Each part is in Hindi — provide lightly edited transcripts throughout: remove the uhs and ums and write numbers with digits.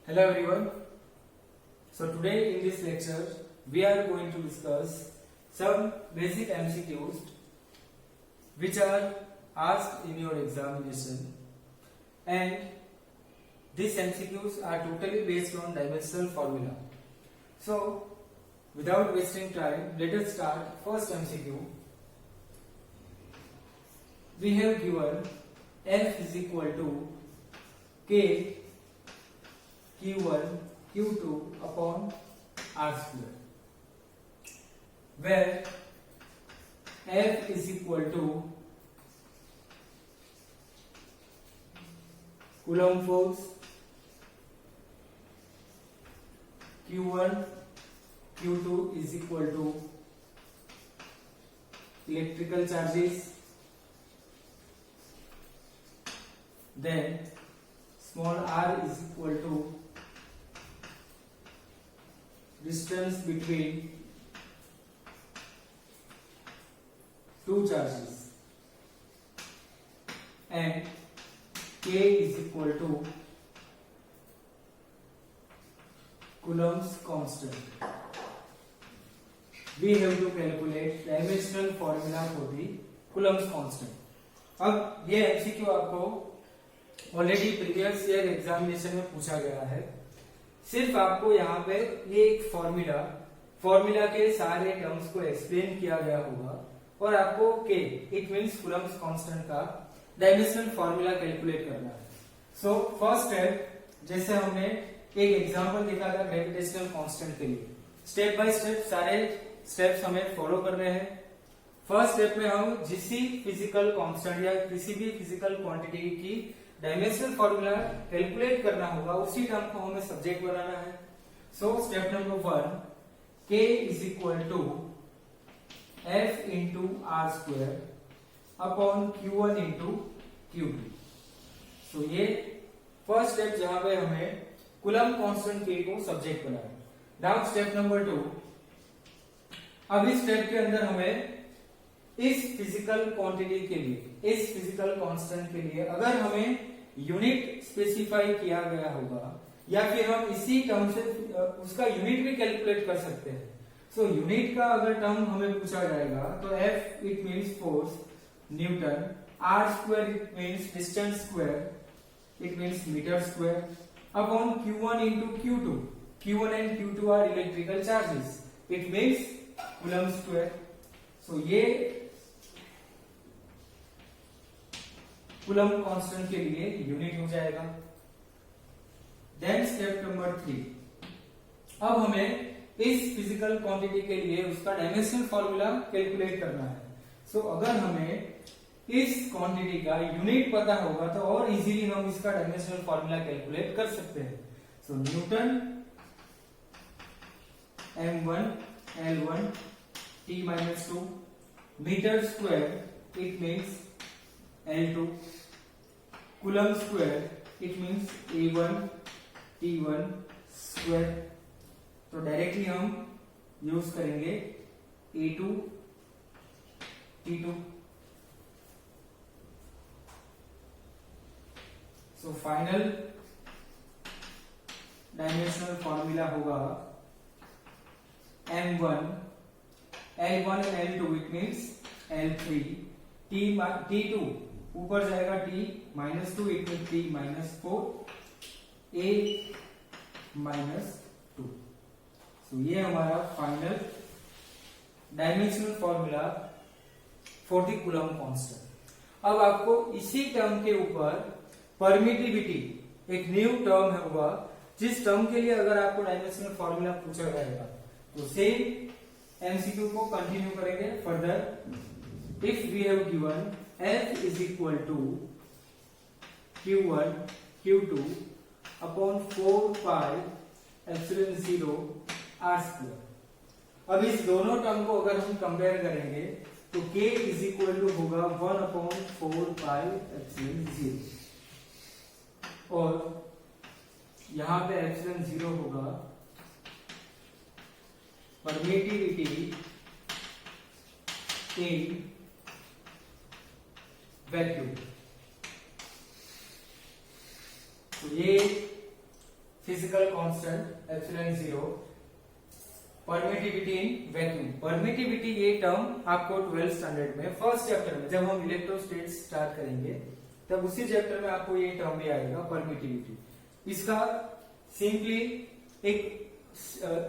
Hello everyone. So today in this lecture we are going to discuss some basic MCQs which are asked in your examination, and these MCQs are totally based on dimensional formula. So without wasting time, let us start. First MCQ. We have given F is equal to K Q1 Q2 upon R square, where F is equal to Coulomb force, Q1 Q2 is equal to electrical charges, then small r is equal to distance between two charges, and K is equal to Coulomb's constant. We have to calculate dimensional formula for the Coulomb's constant. अब ये एमसीक्यू आपको ऑलरेडी प्रीवियस ईयर एग्जामिनेशन में पूछा गया है. सिर्फ आपको यहाँ पे ये एक फॉर्मूला के सारे टर्म्स को एक्सप्लेन किया गया होगा और आपको के इट मींस कूलम्ब्स कांस्टेंट का डायमेंशनल फॉर्मूला कैलकुलेट करना है. सो फर्स्ट स्टेप, जैसे हमने एक एग्जांपल देखा था ग्रेविटेशनल कांस्टेंट के लिए, स्टेप बाय स्टेप सारे स्टेप्स हमें फॉलो करने हैं. फर्स्ट स्टेप में हम जिसी फिजिकल कांस्टेंट या किसी भी फिजिकल क्वांटिटी की डायमेंशनल फॉर्मूला कैलकुलेट करना होगा, उसी टर्म को हमें सब्जेक्ट बनाना है. So step number 1, K is equal to F into R square upon Q1 into Q2. So ये फर्स्ट स्टेप जहां पे हमें कूलम्ब कांस्टेंट K को सब्जेक्ट बनाना है. Now step number 2. अब इस स्टेप के अंदर हमें इस फिजिकल क्वांटिटी के लिए, इस फिजिकल कांस्टेंट के लिए अगर हमें यूनिट स्पेसिफाई किया गया होगा या फिर हम इसी टर्म से उसका यूनिट भी कैलकुलेट कर सकते हैं. सो यूनिट का अगर टर्म हमें पूछा जाएगा तो F it means force newton, R square it means distance square, it means metre square, upon Q1 into Q2. Q1 and Q2 are electrical charges, it means coulomb square. So ये कूलम्ब कांस्टेंट के लिए यूनिट हो जाएगा. Then step number 3. अब हमें इस फिजिकल क्वांटिटी के लिए उसका डायमेंशनल फॉर्मूला कैलकुलेट करना है. सो अगर हमें इस क्वांटिटी का यूनिट पता होगा तो और इजीली हम इसका डायमेंशनल फॉर्मूला कैलकुलेट कर सकते हैं. So newton m1 L1 T-2 metre square it means L2, coulomb square it means A1 T1 square. तो डायरेक्टली हम यूज करेंगे A2 T2. So final dimensional formula होगा M1 L1 L2 it means L3 T2 ऊपर जाएगा T -2 it mean T -4 A -2. सो ये हमारा final dimensional formula for the coulomb constant. अब आपको इसी टर्म के ऊपर परमिटिविटी एक न्यू टर्म होगा, जिस टर्म के लिए अगर आपको डायमेंशनल फॉर्मूला पूछा जाएगा तो सेम एमसीक्यू को कंटिन्यू करेंगे further. If we have given F is equal to Q1 Q2 upon 4 pi epsilon 0 R square. अब इस दोनों टर्म को अगर हम कंपेयर करेंगे तो K is equal to होगा 1 upon 4 pi epsilon 0 और यहां पे epsilon 0 होगा परमिटिविटी in वैक्यूम. तो ये physical constant epsilon 0 permittivity in vacuum. Permittivity ये टर्म आपको 12th स्टैंडर्ड में फर्स्ट चैप्टर में जब हम इलेक्ट्रोस्टैटिक्स स्टार्ट करेंगे तब उसी चैप्टर में आपको ये टर्म भी आएगा परमिटिविटी। इसका सिंपली एक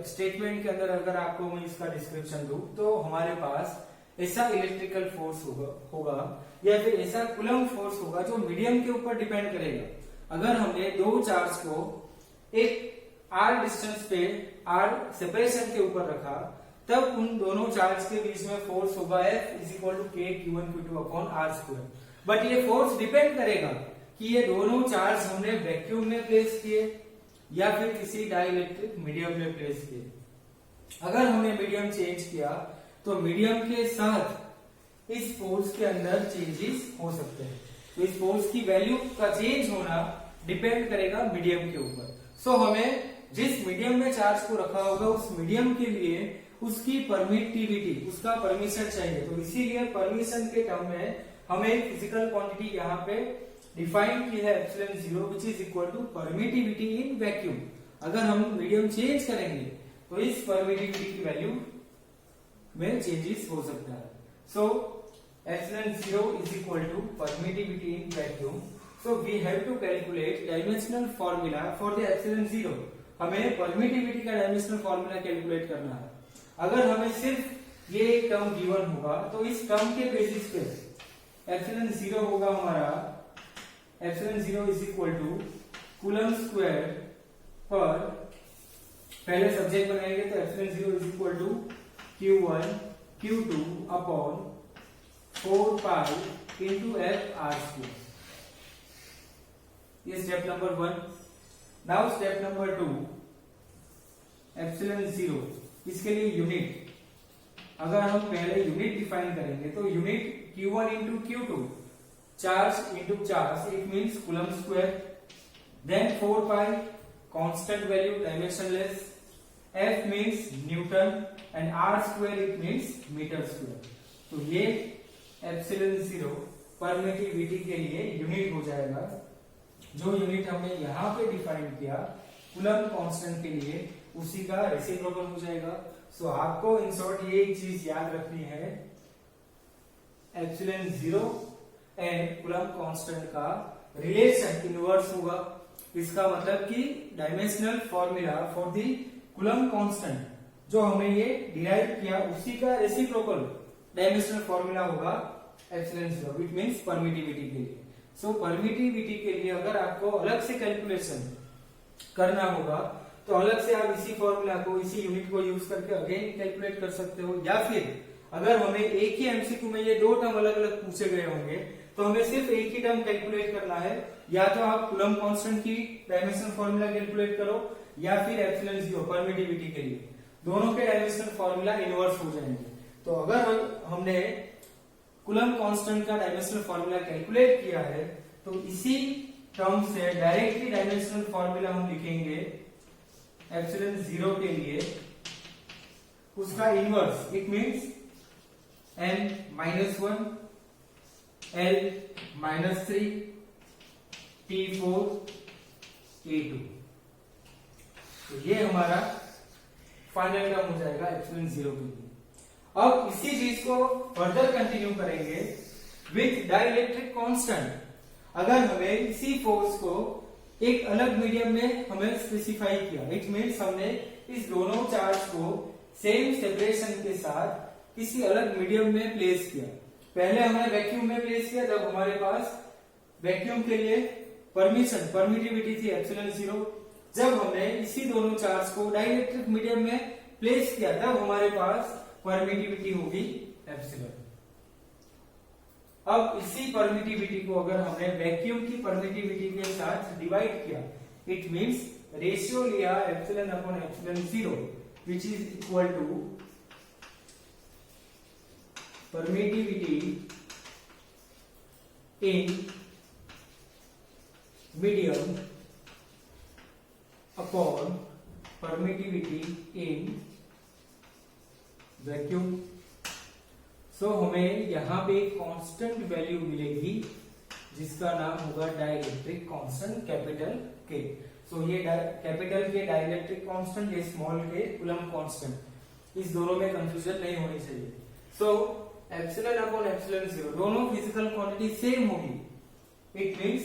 स्टेटमेंट के अंदर अगर आपको मैं इसका डिस्क्रिप्शन दूं तो हमारे पास ऐसा इलेक्ट्रिकल फोर्स होगा या फिर ऐसा कूलम्ब फोर्स होगा जो मीडियम के ऊपर डिपेंड करेगा। अगर हमने दो चार्ज को एक r डिस्टेंस पे r सेपरेशन के ऊपर रखा तब उन दोनों चार्ज के बीच में फोर्स होगा F is equal to K Q1 Q2 upon R square. But ये फोर्स डिपेंड करेगा कि ये दोनों चार्ज हमने वैक्यूम में प्लेस किए या फिर किसी डाइलेक्ट्रिक मीडियम में प्लेस किए। अगर हमने मीडियम चेंज किया तो मीडियम के साथ इस फोर्स के अंदर चेंजेस हो सकते हैं। तो इस फोर्स की वैल्यू का चेंज होना डिपेंड करेगा मीडियम के ऊपर। सो हमें जिस मीडियम में चार्ज को रखा होगा उस मीडियम के लिए उसकी परमिटिविटी, उसका परमिशन चाहिए। तो इसीलिए परमिशन के टर्म में हमें फिजिकल क्वांटिटी यहाँ पे डिफाइन की है epsilon 0 which is equal to permittivity in vacuum. अगर हम मीडियम चेंज करेंगे तो इस परमिटिविटी की वैल्यू में चेंजेस हो सकता है। So epsilon 0 is equal to permittivity in vacuum. So we have to calculate dimensional formula for the epsilon 0। हमें परमिटिविटी का डायमेंशनल फॉर्मूला कैलकुलेट करना है। अगर हमें सिर्फ ये एक टर्म गिवन होगा तो इस टर्म के बेसिस पे एप्सिलॉन 0 होगा हमारा epsilon 0 is equal to coulomb square पर, पहले सब्जेक्ट बनाएंगे तो epsilon 0 is equal to Q1 Q2 upon 4 pi into F R square. ये step number 1। Now step number 2, epsilon 0 इसके लिए यूनिट, अगर हम पहले यूनिट डिफाइन करेंगे तो unit Q1 into Q2 charge into charge it means coulomb square, then 4 pi constant value dimensionless, F means newton and R square it means metre square. तो ये एप्सिलॉन 0 परमिटिविटी के लिए यूनिट हो जाएगा। जो यूनिट हमने यहाँ पे डिफाइन किया कूलम्ब कांस्टेंट के लिए उसी का रेसिप्रोकल हो जाएगा। सो आपको इन शॉर्ट ये एक चीज याद रखनी है, एप्सिलॉन 0 एंड कूलम्ब कांस्टेंट का रिलेशन इनवर्स होगा। इसका मतलब कि dimensional formula for the coulomb constant जो हमने ये डिराइव किया उसी का रेसिप्रोकल डायमेंशनल फॉर्मूला होगा एप्सिलॉन 0 इट मींस परमिटिविटी के लिए। सो परमिटिविटी के लिए अगर आपको अलग से कैलकुलेशन करना होगा तो अलग से आप इसी फॉर्मूला को, इसी यूनिट को यूज करके अगेन कैलकुलेट कर सकते हो, या फिर अगर हमें एक ही एमसीक्यू में ये दो टर्म अलग अलग पूछे गए होंगे तो हमें सिर्फ एक ही टर्म कैलकुलेट करना है। या तो आप कूलम्ब कांस्टेंट की डायमेंशनल फॉर्मूला कैलकुलेट करो या फिर एप्सिलॉन 0 परमिटिविटी के लिए, दोनों के डायमेंशनल फॉर्मूला इनवर्स हो जाएंगे। तो अगर हमने कूलम्ब कांस्टेंट का डायमेंशनल फॉर्मूला कैलकुलेट किया है तो इसी टर्म से डायरेक्टली डायमेंशनल फॉर्मूला हम लिखेंगे एप्सिलॉन 0 के लिए, उसका inverse it means n-1 L-3 T4 T2। तो ये हमारा फाइनल टर्म हो जाएगा एप्सिलॉन 0 के लिए। अब इसी चीज को फर्दर कंटिन्यू करेंगे विथ डाइलेक्ट्रिक कांस्टेंट। अगर हमें इसी फोर्स को एक अलग मीडियम में हमें स्पेसिफाई किया, इट मींस हमने इस दोनों चार्ज को सेम सेपरेशन के साथ किसी अलग मीडियम में प्लेस किया। पहले हमने वैक्यूम में प्लेस किया जब हमारे पास वैक्यूम के लिए परमिटिविटी थी एप्सिलॉन 0। जब हमने इसी दोनों चार्ज को डाइलेक्ट्रिक मीडियम में प्लेस किया तब हमारे पास परमिटिविटी होगी एप्सिलॉन। अब इसी परमिटिविटी को अगर हमने वैक्यूम की परमिटिविटी के साथ डिवाइड किया इट मींस रेशियो लिया epsilon upon epsilon 0 which is equal to permittivity in medium upon permittivity in vacuum. So हमें यहाँ पे कांस्टेंट वैल्यू मिलेगी जिसका नाम होगा डाइलेक्ट्रिक कांस्टेंट कैपिटल के। सो ये कैपिटल के डाइलेक्ट्रिक कांस्टेंट, ये स्मॉल के कूलम्ब कांस्टेंट, इस दोनों में कंफ्यूजन नहीं होनी चाहिए। सो एप्सिलॉन अपॉन एप्सिलॉन 0 दोनों फिजिकल क्वांटिटी सेम होगी। इट मींस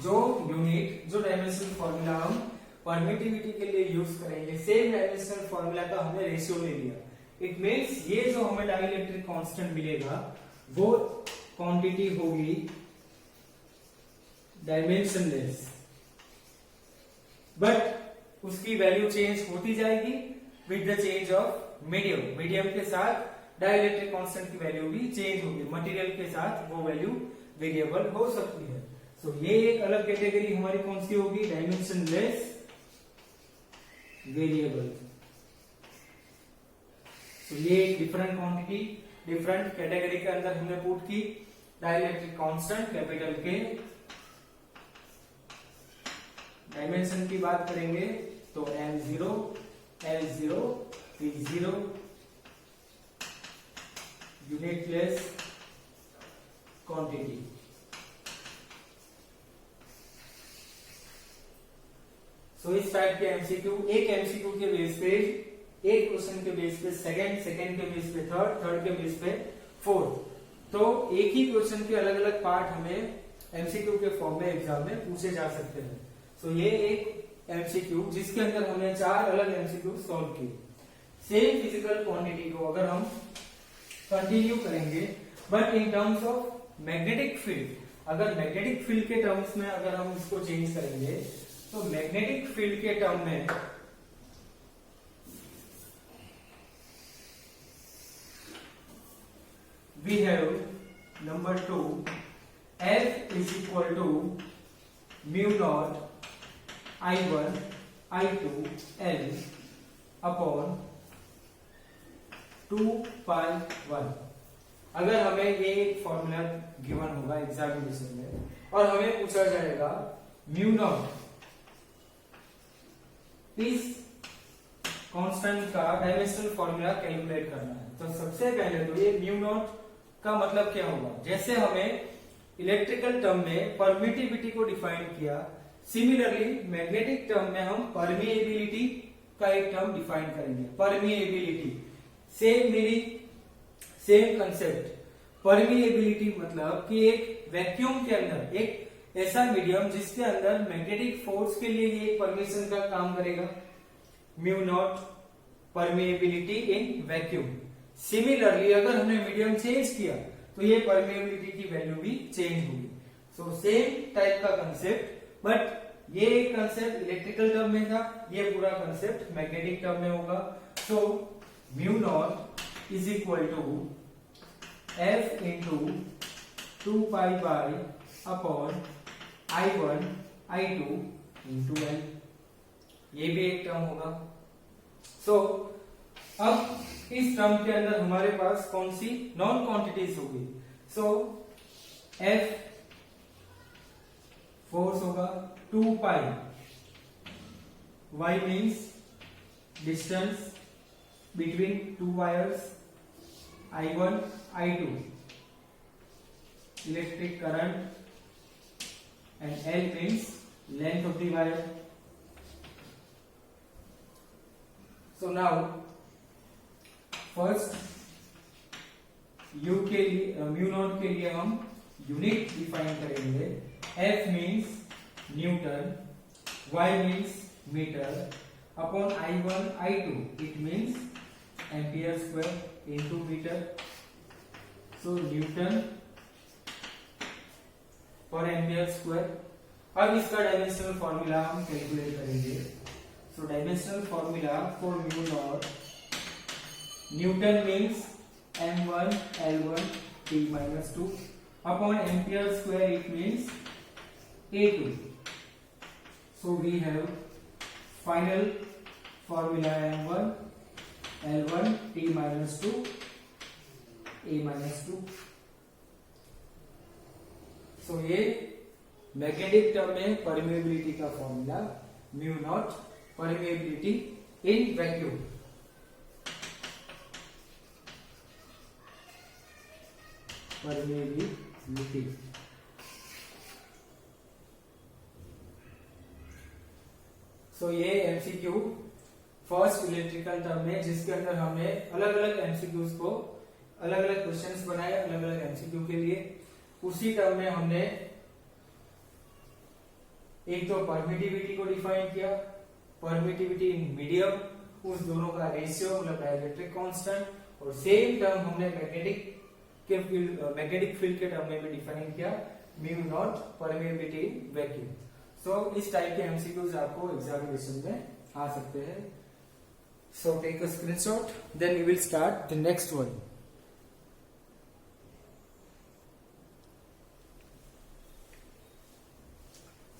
जो यूनिट, जो डायमेंशनल फॉर्मूला हम परमिटिविटी के लिए यूज करेंगे, सेम डायमेंशनल फॉर्मूला का हमने रेशियो ले लिया। इट मींस ये जो हमें डाइलेक्ट्रिक कांस्टेंट मिलेगा वो क्वांटिटी होगी डायमेंशनलेस, बट उसकी वैल्यू चेंज होती जाएगी with the change of medium. Medium के साथ डाइलेक्ट्रिक कांस्टेंट की वैल्यू भी चेंज होगी, मटेरियल के साथ वो वैल्यू वेरिएबल हो सकती है। सो ये एक अलग कैटेगरी हमारी कौन सी होगी, डायमेंशनलेस वेरिएबल। तो ये एक डिफरेंट क्वांटिटी, डिफरेंट कैटेगरी के अंदर हमने पुट की डाइलेक्ट्रिक कांस्टेंट कैपिटल के। डायमेंशन की बात करेंगे तो M0, L0, P0, unitless quantity. सो इस टाइप के एमसीक्यू, एक एमसीक्यू के बेस पे, एक क्वेश्चन के बेस पे सेकंड, सेकंड के बेस पे थर्ड, थर्ड के बेस पे फोर्थ, तो एक ही क्वेश्चन के अलग अलग पार्ट हमें एमसीक्यू के फॉर्म में एग्जाम में पूछे जा सकते हैं। सो ये एक एमसीक्यू जिसके अंदर हमने 4 अलग एमसीक्यू सॉल्व किए। सेम फिजिकल क्वांटिटी को अगर हम कंटिन्यू करेंगे but in terms of magnetic field, अगर मैग्नेटिक फील्ड के टर्म्स में अगर हम इसको चेंज करेंगे तो मैग्नेटिक फील्ड के टर्म में we have number 2 F is equal to mu naught I1 I2 L upon 2 pi 1। अगर हमें ये एक फॉर्मूला गिवन होगा एग्जामिनेशन में और हमें पूछा जाएगा म्यू नॉट इस कांस्टेंट का डायमेंशनल फॉर्मूला कैलकुलेट करना है, तो सबसे पहले तो ये म्यू नॉट का मतलब क्या होगा। जैसे हमें इलेक्ट्रिकल टर्म में परमिटिविटी को डिफाइन किया, सिमिलरली मैग्नेटिक टर्म में हम परमिएबिलिटी का एक टर्म डिफाइन करेंगे। Permeability same meaning, same concept. Permeability मतलब कि एक वैक्यूम के अंदर एक ऐसा मीडियम जिसके अंदर मैग्नेटिक फोर्स के लिए ये परमिशन का काम करेगा। Mu naught permeability in vacuum. Similarly अगर हमने मीडियम चेंज किया तो ये परमिएबिलिटी की वैल्यू भी चेंज होगी। सो सेम टाइप का कंसेप्ट, बट ये कंसेप्ट इलेक्ट्रिकल टर्म में था, ये पूरा कंसेप्ट मैग्नेटिक टर्म में होगा। So mu not is equal to F into 2 pi by upon I1 I2 into L, ये भी एक टर्म होगा। सो अब इस टर्म के अंदर हमारे पास कौन सी नॉन क्वांटिटीज होगी। सो F फोर्स होगा 2 पाई, Y means distance between 2 wires, I1 I2 electric current, and L means length of the wire. So now first U के लिए म्यू नॉट के लिए हम यूनिट डिफाइन करेंगे। F means newton, Y means metre, upon I1 I2 it means ampere square into metre. So newton पर एम्पियर स्क्वायर। अब इसका डायमेंशनल फॉर्मूला हम कैलकुलेट करेंगे। So dimensional formula for mu naught, newton means M1 L1 T-2 upon ampere square it means A2। So we have final formula M1 L1 T-2 A-2। So ये मैग्नेटिक टर्म में परमिएबिलिटी का फॉर्मूला, mu not permeability in vacuum. Permeability सो ये एमसीक्यू फर्स्ट इलेक्ट्रिकल टर्म में, जिसके अंदर हमने अलग अलग एमसीक्यूज को, अलग अलग क्वेश्चंस बनाए अलग अलग एमसीक्यू के लिए। उसी टर्म में हमने एक तो परमिटिविटी को डिफाइन किया, परमिटिविटी इन मीडियम, उस दोनों का रेशियो मतलब डाइलेक्ट्रिक कांस्टेंट, और सेम टर्म हमने मैग्नेटिक फील्ड के टर्म में भी डिफाइन किया, mu naught permittivity in vacuum. So इस टाइप के एमसीक्यूज आपको एग्जामिनेशन में आ सकते हैं। So take a screenshot, then we will start the next one.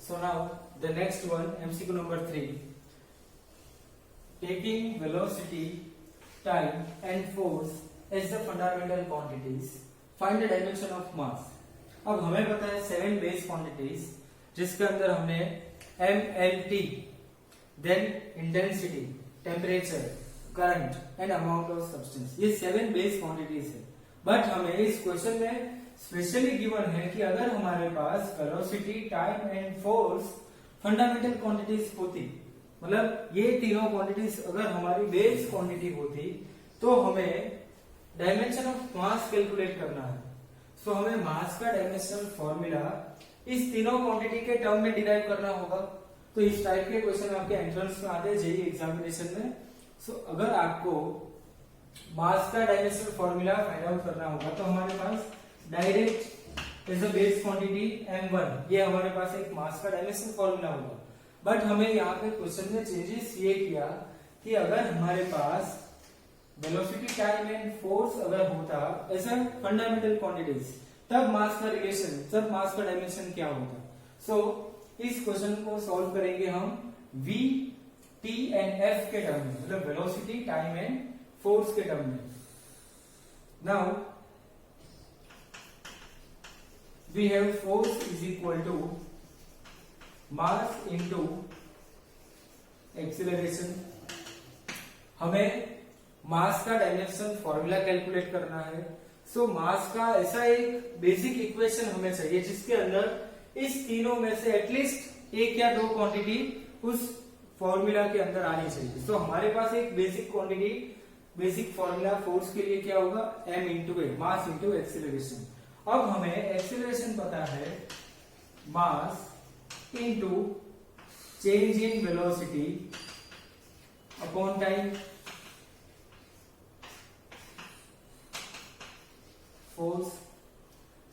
So now the next one, MCQ number 3. Taking velocity, time and force as the fundamental quantities, find the dimension of mass. अब हमें पता है 7 बेस क्वांटिटीज, जिसके अंदर हमने m, l, t, then intensity, temperature, current and amount of substance, ये 7 बेस क्वांटिटीज है। बट हमें इस क्वेश्चन में स्पेशली गिवन है कि अगर हमारे पास velocity, time and force fundamental quantities होती, मतलब ये तीनों क्वांटिटीज अगर हमारी बेस क्वांटिटी होती, तो हमें डायमेंशन ऑफ मास कैलकुलेट करना है। सो हमें मास का डायमेंशनल फॉर्मूला इस तीनों क्वांटिटी के टर्म में डिराइव करना होगा। तो इस टाइप के क्वेश्चन आपके एंट्रेंस में आते हैं जेईई एग्जामिनेशन में। सो अगर आपको मास का डायमेंशनल फॉर्मूला फाइंड आउट करना होगा, तो हमारे पास direct as a base quantity m1, ये हमारे पास एक मास का डायमेंशन फॉर्मूला होगा। बट हमें यहाँ पे क्वेश्चन में चेंजेस ये किया कि अगर हमारे पास वेलोसिटी, टाइम एंड फोर्स अगर होता एज अ फंडामेंटल क्वांटिटीज, तब मास का रिलेशन, तब मास का डायमेंशन क्या होता। सो इस क्वेश्चन को सॉल्व करेंगे हम v, t एंड f के टर्म में, मतलब वेलोसिटी, टाइम एंड फोर्स के टर्म में। Now we have force is equal to mass into acceleration। हमें मास का डायमेंशन फॉर्मूला कैलकुलेट करना है। सो मास का ऐसा एक बेसिक इक्वेशन हमें चाहिए जिसके अंदर इस तीनों में से एटलीस्ट एक या दो क्वांटिटी उस फॉर्मूला के अंदर आनी चाहिए। सो हमारे पास एक basic quantity, basic formula force के लिए क्या होगा, m into A, mass into acceleration. अब हमें एक्सीलरेशन पता है mass into change in velocity upon time, force.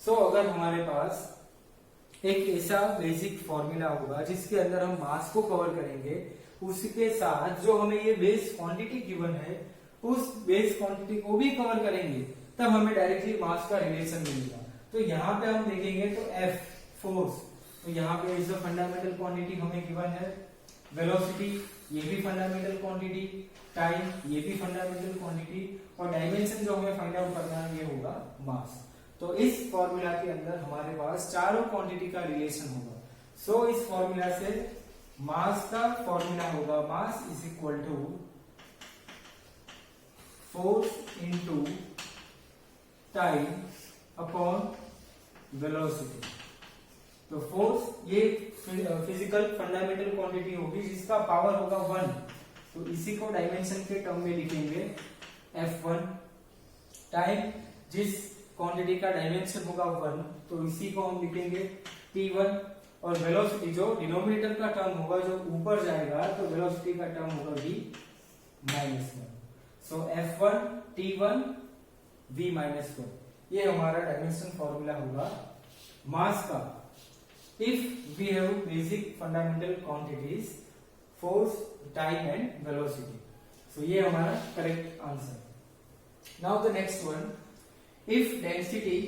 So अगर हमारे पास एक ऐसा बेसिक फॉर्मूला होगा जिसके अंदर हम मास को कवर करेंगे, उसके साथ जो हमें ये बेस क्वांटिटी गिवन है उस बेस क्वांटिटी को भी कवर करेंगे, तब हमें डायरेक्टली मास का रिलेशन मिलेगा। तो यहाँ पे हम देखेंगे तो F, फोर्स, तो यहाँ पे इज द फंडामेंटल क्वांटिटी हमें गिवन है, वेलोसिटी ये भी फंडामेंटल क्वांटिटी, टाइम ये भी फंडामेंटल क्वांटिटी, और डायमेंशन जो हमें फाइंड आउट करना है ये होगा मास। तो इस फॉर्मूला के अंदर हमारे पास चारों क्वांटिटी का रिलेशन होगा। सो इस फॉर्मूला से मास का फॉर्मूला होगा, mass is equal to force into time upon velocity. तो फोर्स ये फिजिकल फंडामेंटल क्वांटिटी होगी जिसका पावर होगा 1, तो इसी को डायमेंशन के टर्म में लिखेंगे F1। टाइम जिस क्वांटिटी का डायमेंशन होगा 1, तो इसी को हम लिखेंगे T1, और वेलोसिटी जो डिनोमिनेटर का टर्म होगा, जो ऊपर जाएगा, तो वेलोसिटी का टर्म होगा v-1। सो F1 T1 v-1, ये हमारा डायमेंशन फॉर्मूला होगा मास का if we have basic fundamental quantities force, time and velocity. So ये हमारा correct answer. Now the next one, if density,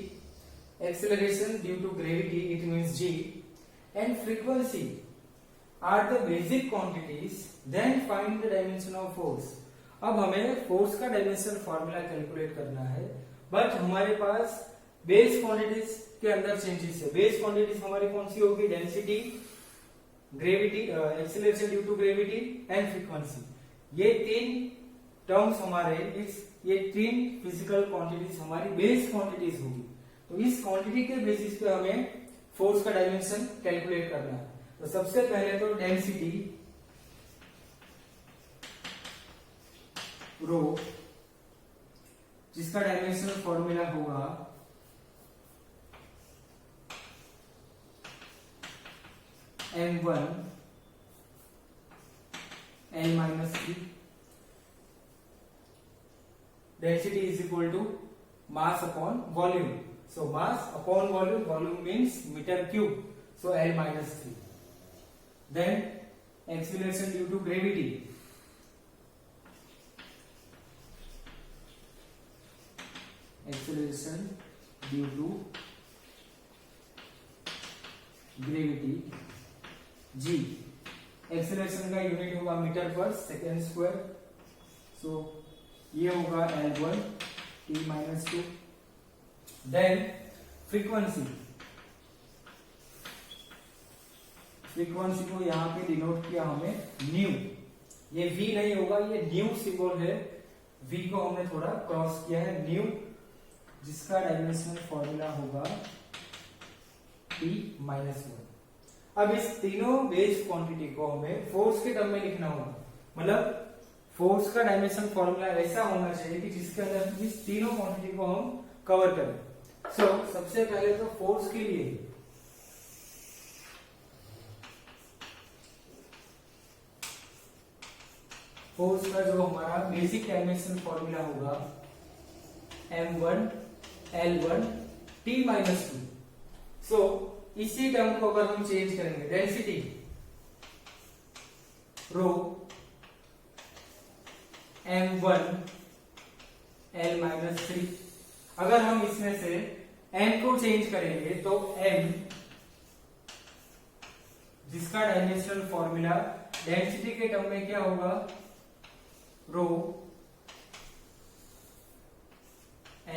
acceleration due to gravity it means g, and frequency are the basic quantities, then find the dimension of force. अब हमें फोर्स का डायमेंशन फॉर्मूला कैलकुलेट करना है, बट हमारे पास बेस क्वांटिटीज के अंदर चेंजेस है। बेस क्वांटिटीज हमारी कौन सी होगी, density, gravity, acceleration due to gravity and frequency. ये तीन टर्म्स हमारे ये तीन फिजिकल क्वांटिटीज हमारी बेस क्वांटिटीज होगी। तो इस क्वांटिटी के बेसिस पे हमें फोर्स का डायमेंशन कैलकुलेट करना है। तो सबसे पहले तो डेंसिटी, रो जिसका डायमेंशनल फॉर्मूला होगा m1 L-3 density is equal to mass upon volume. So mass upon volume, volume means meter cube. So L-3. Then acceleration due to gravity. Acceleration due to gravity g. Acceleration का यूनिट होगा metre per second square. So ये होगा L1 t-2. देन फ्रीक्वेंसी को यहां पे डिनोट किया हमने न्यू. ये v नहीं होगा, ये न्यू सिंबल है. v को हमने थोड़ा क्रॉस किया है न्यू, जिसका डायमेंशनल फॉर्मूला होगा t-1. अब इस तीनों बेस क्वांटिटी को हमें फोर्स के टर्म में लिखना होगा. मतलब फोर्स का डायमेंशन फॉर्मूला ऐसा होना चाहिए कि जिसके अंदर इस तीनों क्वांटिटी को हम कवर करें. सो सबसे पहले तो फोर्स के लिए फोर्स का जो हमारा बेसिक डायमेंशन फॉर्मूला होगा m1 L1 t-2. सो इसी टर्म को अगर हम चेंज करेंगे, डेंसिटी रो m1 L-3. अगर हम इसमें से m को चेंज करेंगे तो m जिसका डायमेंशनल फॉर्मूला डेंसिटी के टर्म में क्या होगा रो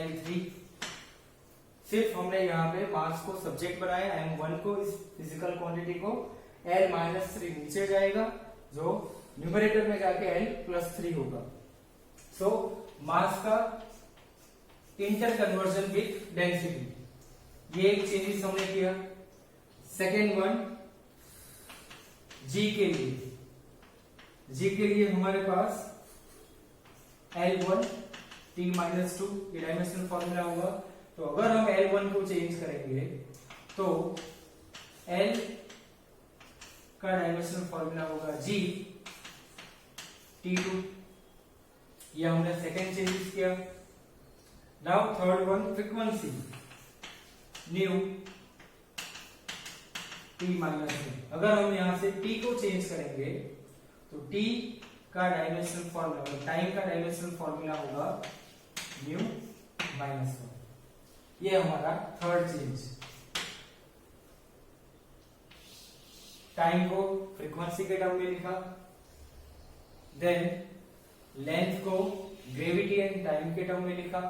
L3. सिर्फ हमने यहाँ पे मास को सब्जेक्ट बनाया, m1 को, इस फिजिकल क्वांटिटी को. L-3 नीचे जाएगा, जो न्यूमरेटर में जाके L+3 होगा. सो मास का इंटर कन्वर्जन विथ डेंसिटी, ये एक चेंजेस हमने किया. सेकेंड वन g के लिए हमारे पास L1 t-2 ये डायमेंशनल फॉर्मूला होगा. तो अगर हम L1 को चेंज करेंगे तो L का डायमेंशनल फॉर्मूला होगा g t2. ये हमने सेकेंड चेंजेस किया. Now third one frequency new t-3. अगर हम यहां से t को चेंज करेंगे तो t का डायमेंशनल फॉर्मूला, टाइम का डायमेंशनल फॉर्मूला होगा न्यू -1. ये हमारा थर्ड चेंज. टाइम को फ्रीक्वेंसी के टर्म में लिखा, देन लेंथ को ग्रेविटी एंड टाइम के टर्म में लिखा,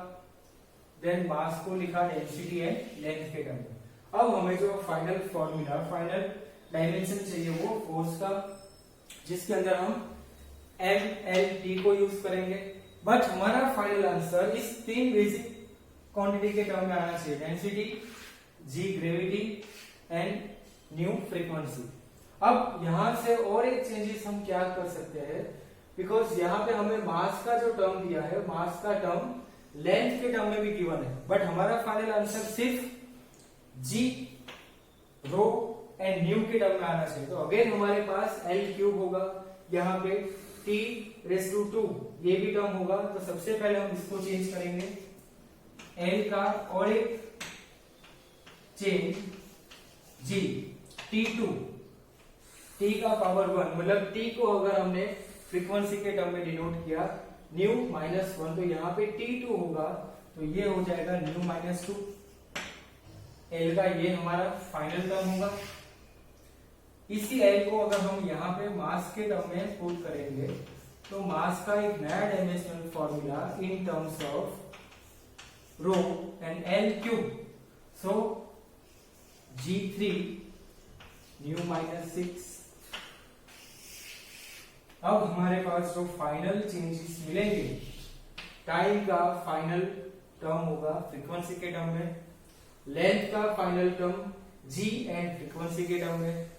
देन मास को लिखा डेंसिटी एंड लेंथ के टर्म में. अब हमें जो फाइनल फॉर्मूला, फाइनल डायमेंशन चाहिए वो फोर्स का, जिसके अंदर हम m-L-T को यूज करेंगे. बट हमारा फाइनल आंसर इस तीन बेसिक क्वांटिटी के टर्म में आना चाहिए, density, G gravity and nu frequency. अब यहां से और एक चेंजेस हम क्या कर सकते हैं, बिकॉज यहाँ पे हमें मास का जो टर्म दिया है, मास का टर्म लेंथ के टर्म में भी गिवन है, बट हमारा फाइनल आंसर सिर्फ जी रो एंड न्यू के टर्म में आना चाहिए. तो अगेन हमारे पास L³ होगा, यहाँ पे t⁻², ये भी टर्म होगा. तो सबसे पहले हम इसको चेंज करेंगे L का, और एक चेंज G t2, t का पावर 1. मतलब t को अगर हमने फ्रीक्वेंसी के टर्म में डिनोट किया न्यू -1, तो यहाँ पे t2 होगा, तो ये हो जाएगा न्यू -2. L का ये हमारा फाइनल टर्म होगा. इसी L को अगर हम यहाँ पे मास के टर्म में पुट करेंगे तो मास का एक नया dimensional formula in terms of rho and L³. So G3 nu -6. अब हमारे पास जो फाइनल चेंजेस मिलेंगे, टाइम का फाइनल टर्म होगा फ्रीक्वेंसी के टर्म में, लेंथ का final term G and frequency के टर्म में,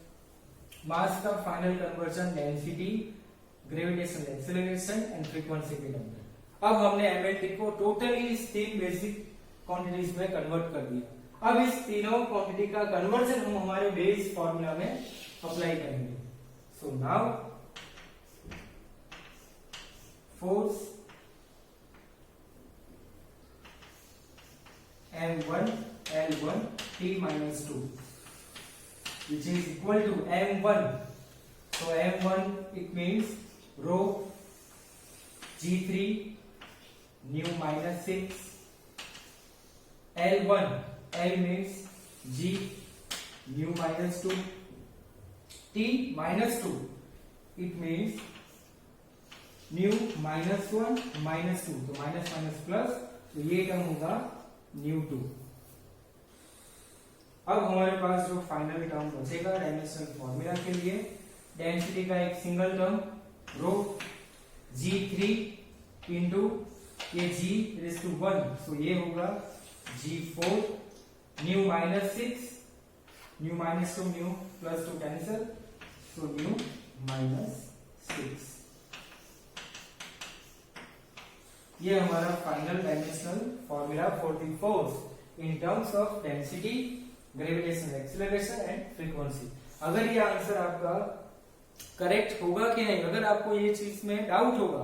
मास का final conversion density, gravitational acceleration and frequency के टर्म में. अब हमने MLT को टोटली इस 3 बेसिक क्वांटिटीज में कन्वर्ट कर दिया। अब इस तीनों क्वांटिटी का कन्वर्जन हम हमारे बेस फॉर्मूला में अप्लाई करेंगे। So now force M1 L1 T minus 2 which is equal to M1. So M1 it means rho G3 nu minus 6. L1 L means G nu minus 2. T minus 2 it means nu minus 1 minus 2. तो माइनस माइनस प्लस, तो ये टर्म होगा न्यू 2। अब हमारे पास जो फाइनल टर्म बचेगा डायमेंशनल फॉर्मूला के लिए, डेंसिटी का एक सिंगल टर्म रो G3 इंटू ये G रेज़ टू 1, सो ये होगा G4 new minus 6, new minus 2 new plus 2 cancel, so new minus 6। ये हमारा final dimensional formula for the force in terms of density, gravitational acceleration and frequency. अगर ये आंसर आपका करेक्ट होगा कि नहीं, अगर आपको ये चीज में डाउट होगा,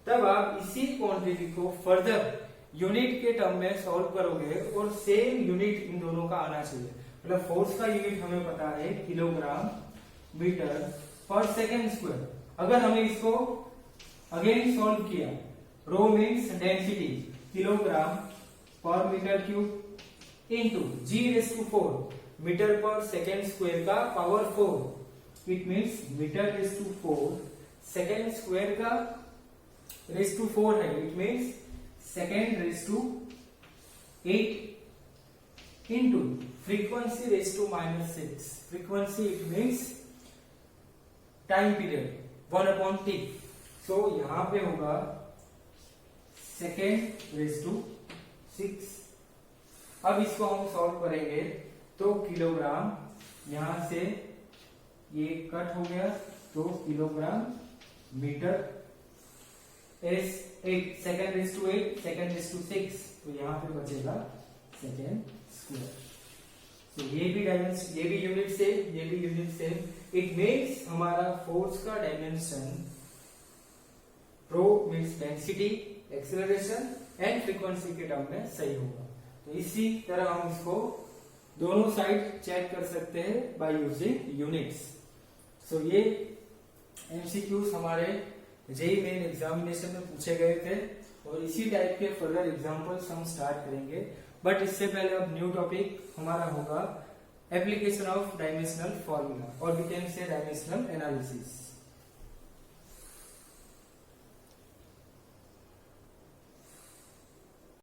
तब आप इसी क्वांटिटी को फर्दर यूनिट के टर्म में सॉल्व करोगे और सेम यूनिट इन दोनों का आना चाहिए। मतलब फोर्स का यूनिट हमें पता है kilogram metre per second square. अगर हमें इसको अगेन सॉल्व किया, rho means density kilogram per metre cube into G raise to 4 metre per second square का power 4, it means metre raise to 4 second square का रेज़ टू 4 है, it means second raise to 8 into frequency raise to minus 6। Frequency it means time period 1/T। So यहां पे होगा सेकेंड रेज़ टू 6। अब इसको हम सॉल्व करेंगे तो किलोग्राम यहां से ये कट हो गया, तो kilogram metre S 8 second raise to 8 second raise to 6, तो यहां पे बचेगा सेकेंड स्क्वायर। तो ये भी डायमेंशन, ये भी यूनिट से, ये भी यूनिट से, इट मीन्स हमारा फोर्स का dimension rho means density, acceleration and frequency के टर्म में सही होगा। तो इसी तरह हम इसको दोनों साइड चेक कर सकते हैं बाय यूजिंग यूनिट्स। सो ये एमसीक्यूज हमारे जेईई मेन एग्जामिनेशन में पूछे गए थे और इसी टाइप के फर्दर एग्जांपल्स हम स्टार्ट करेंगे। बट इससे पहले अब न्यू टॉपिक हमारा होगा एप्लीकेशन ऑफ डायमेंशनल फॉर्मूला और we can say dimensional analysis.